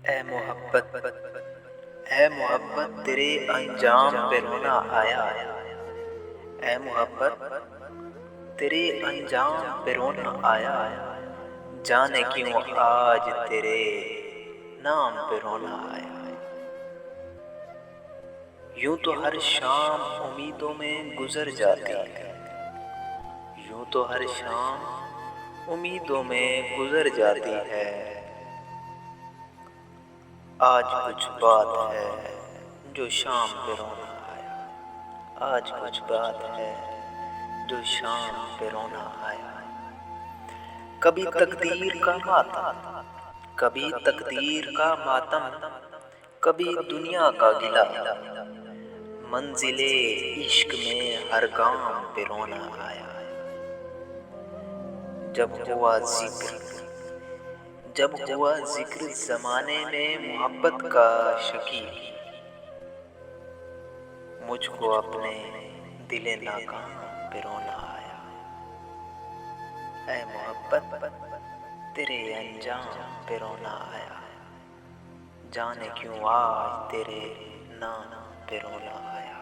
اے محبت، اے محبت تیرے انجام پہ رونا آیا، اے محبت تیرے انجام پہ رونا آیا، جانے کیوں آج تیرے نام پہ رونا آیا۔ یوں تو ہر شام امیدوں میں گزر جاتی ہے، یوں تو ہر شام امیدوں میں گزر جاتی ہے، آج کچھ بات ہے جو شام پہ رونا آیا، آج کچھ بات ہے جو شام پہ رونا آیا۔ کبھی تقدیر کا ماتم، کبھی تقدیر کا ماتم، کبھی دنیا کا گلہ، منزل عشق میں ہر گام پہ رونا آیا۔ جب ہوا ذکر زمانے میں محبت کا شکیب، مجھ کو اپنے دل ناکام پہ رونا آیا۔ اے محبت تیرے انجام پہ رونا آیا، جانے کیوں آج تیرے نام پہ رونا آیا۔